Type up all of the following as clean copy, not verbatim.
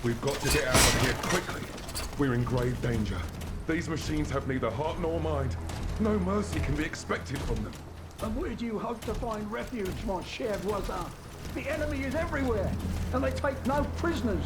We've got to get out of here quickly. We're in grave danger. These machines have neither heart nor mind. No mercy can be expected from them. And where do you hope to find refuge, mon cher voisin? The enemy is everywhere, and they take no prisoners.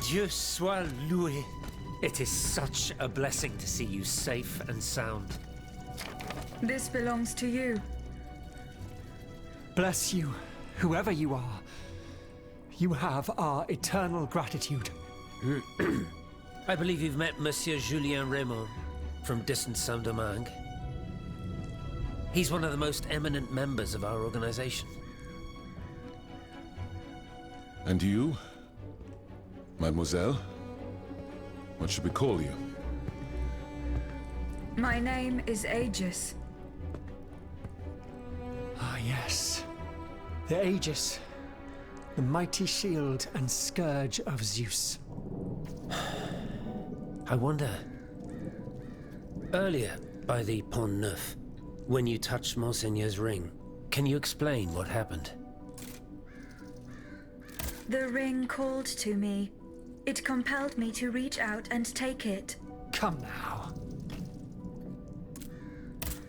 Dieu soit loué. It is such a blessing to see you safe and sound. This belongs to you. Bless you, whoever you are. You have our eternal gratitude. I believe you've met Monsieur Julien Raymond from distant Saint-Domingue. He's one of the most eminent members of our organization. And you, mademoiselle? What should we call you? My name is Aegis. Ah, yes. The Aegis. The mighty shield and scourge of Zeus. I wonder... Earlier, by the Pont Neuf, when you touched Monseigneur's ring, can you explain what happened? The ring called to me. It compelled me to reach out and take it. Come now.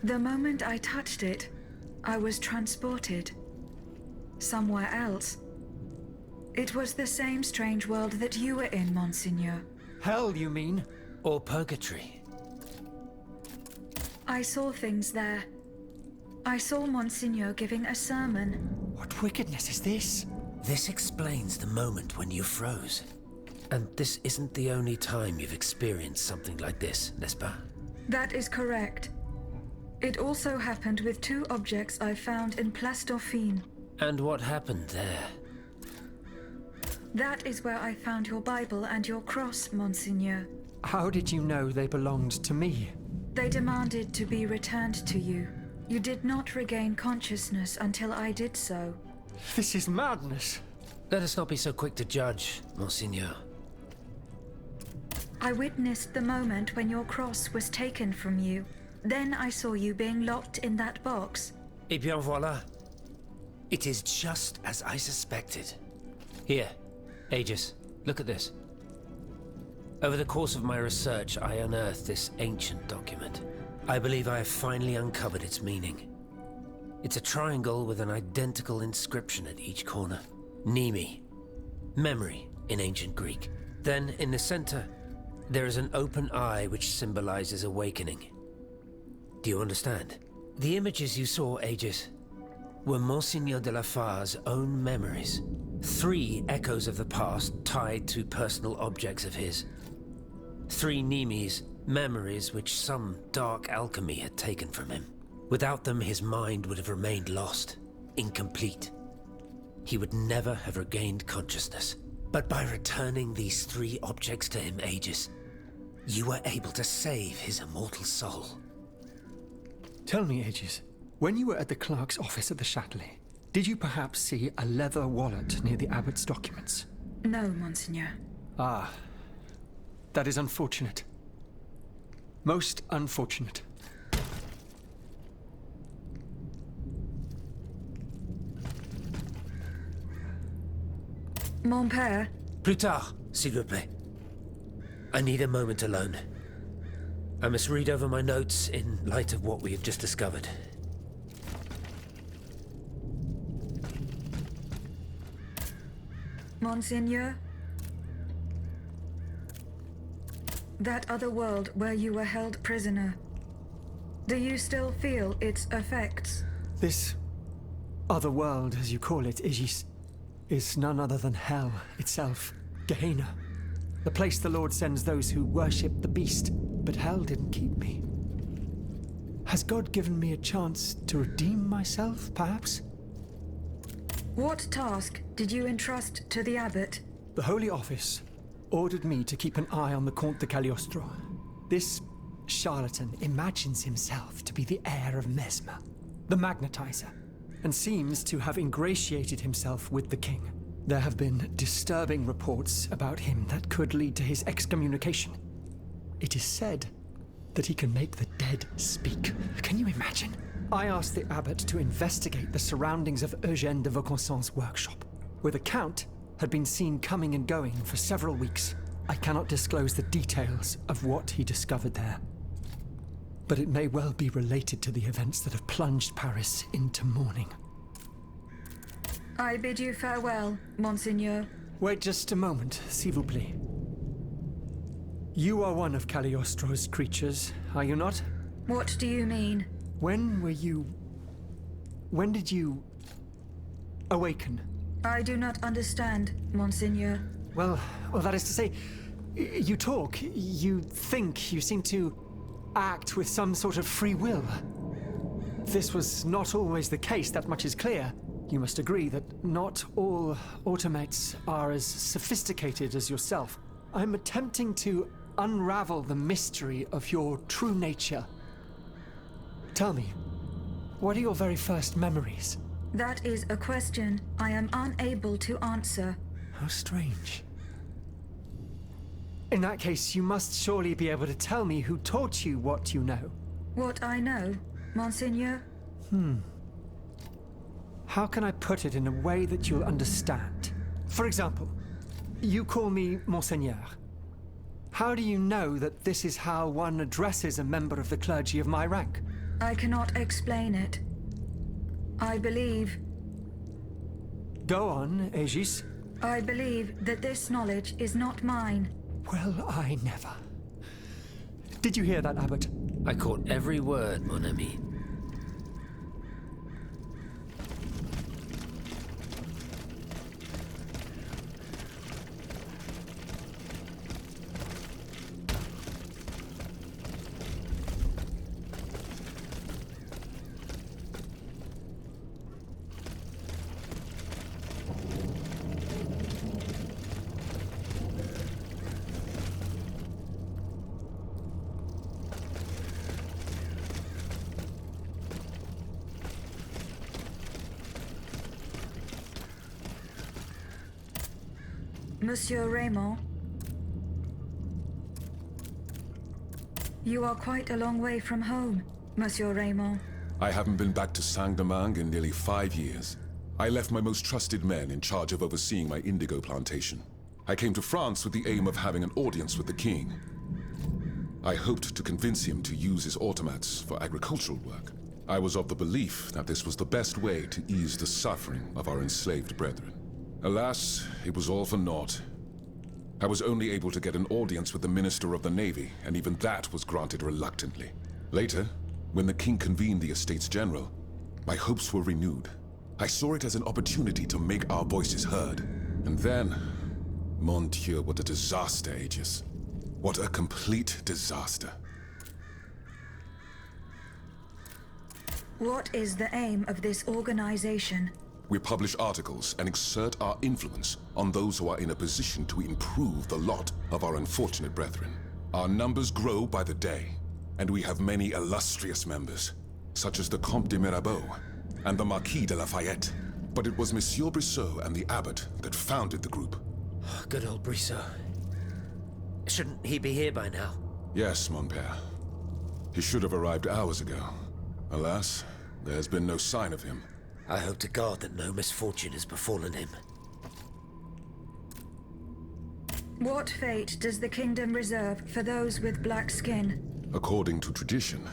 The moment I touched it, I was transported. Somewhere else. It was the same strange world that you were in, Monseigneur. Hell, you mean? Or purgatory? I saw things there. I saw Monseigneur giving a sermon. What wickedness is this? This explains the moment when you froze. And this isn't the only time you've experienced something like this, n'est-ce pas? That is correct. It also happened with two objects I found in Place Dauphine. And what happened there? That is where I found your Bible and your cross, Monseigneur. How did you know they belonged to me? They demanded to be returned to you. You did not regain consciousness until I did so. This is madness. Let us not be so quick to judge, Monseigneur. I witnessed the moment when your cross was taken from you. Then I saw you being locked in that box. Eh bien voilà. It is just as I suspected. Here, Aegis, look at this. Over the course of my research, I unearthed this ancient document. I believe I have finally uncovered its meaning. It's a triangle with an identical inscription at each corner. Nemi, memory in ancient Greek. Then, in the center, there is an open eye which symbolizes awakening. Do you understand? The images you saw, Aegis, were Monseigneur de la Far's own memories. 3 echoes of the past tied to personal objects of his. 3 Nemes, memories which some dark alchemy had taken from him. Without them, his mind would have remained lost, incomplete. He would never have regained consciousness. But by returning these 3 objects to him, Aegis, you were able to save his immortal soul. Tell me, Aegis, when you were at the clerk's office at the Châtelet, did you perhaps see a leather wallet near the abbot's documents? No, Monseigneur. Ah, that is unfortunate. Most unfortunate. Mon père. Plus tard, s'il vous plaît. I need a moment alone. I must read over my notes in light of what we have just discovered. Monseigneur? That other world where you were held prisoner. Do you still feel its effects? This other world, as you call it, Aegis, is none other than hell itself. Gehenna. The place the Lord sends those who worship the beast. But hell didn't keep me. Has God given me a chance to redeem myself, perhaps? What task did you entrust to the abbot? The Holy Office ordered me to keep an eye on the Comte de Cagliostro. This charlatan imagines himself to be the heir of Mesmer, the magnetizer, and seems to have ingratiated himself with the king. There have been disturbing reports about him that could lead to his excommunication. It is said that he can make the dead speak. Can you imagine? I asked the abbot to investigate the surroundings of Eugène de Vaucanson's workshop, where the Count had been seen coming and going for several weeks. I cannot disclose the details of what he discovered there, but it may well be related to the events that have plunged Paris into mourning. I bid you farewell, Monseigneur. Wait just a moment, s'il vous plaît. You are one of Cagliostro's creatures, are you not? What do you mean? When did you awaken? I do not understand, Monseigneur. Well, that is to say, you talk, you think, you seem to act with some sort of free will. This was not always the case, that much is clear. You must agree that not all automates are as sophisticated as yourself. I'm attempting to unravel the mystery of your true nature. Tell me, what are your very first memories? That is a question I am unable to answer. How strange. In that case, you must surely be able to tell me who taught you what you know. What I know, Monseigneur? How can I put it in a way that you'll understand? For example, you call me Monseigneur. How do you know that this is how one addresses a member of the clergy of my rank? I cannot explain it. I believe... Go on, Aegis. I believe that this knowledge is not mine. Well, I never. Did you hear that, Abbot? I caught every word, mon ami. Monsieur Raymond, you are quite a long way from home, Monsieur Raymond. I haven't been back to Saint-Domingue in nearly 5 years. I left my most trusted men in charge of overseeing my indigo plantation. I came to France with the aim of having an audience with the king. I hoped to convince him to use his automats for agricultural work. I was of the belief that this was the best way to ease the suffering of our enslaved brethren. Alas, it was all for naught. I was only able to get an audience with the Minister of the Navy, and even that was granted reluctantly. Later, when the king convened the Estates General, my hopes were renewed. I saw it as an opportunity to make our voices heard. And then, mon Dieu, what a disaster, Aegis. What a complete disaster. What is the aim of this organization? We publish articles and exert our influence on those who are in a position to improve the lot of our unfortunate brethren. Our numbers grow by the day, and we have many illustrious members, such as the Comte de Mirabeau and the Marquis de Lafayette. But it was Monsieur Brissot and the Abbot that founded the group. Good old Brissot. Shouldn't he be here by now? Yes, mon père. He should have arrived hours ago. Alas, there's been no sign of him. I hope to God that no misfortune has befallen him. What fate does the kingdom reserve for those with black skin? According to tradition,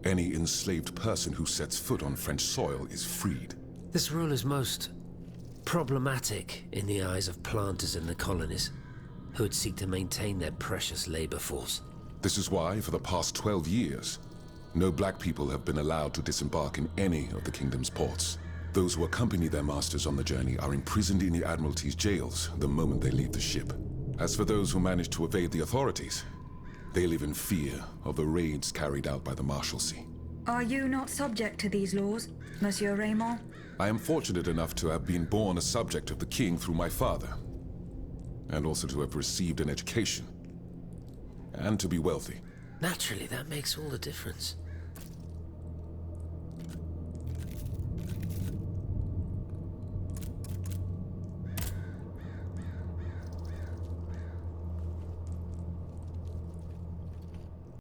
any enslaved person who sets foot on French soil is freed. This rule is most problematic in the eyes of planters in the colonies, who would seek to maintain their precious labor force. This is why, for the past 12 years, no black people have been allowed to disembark in any of the kingdom's ports. Those who accompany their masters on the journey are imprisoned in the Admiralty's jails the moment they leave the ship. As for those who manage to evade the authorities, they live in fear of the raids carried out by the Marshalsea. Are you not subject to these laws, Monsieur Raymond? I am fortunate enough to have been born a subject of the king through my father, and also to have received an education, and to be wealthy. Naturally, that makes all the difference.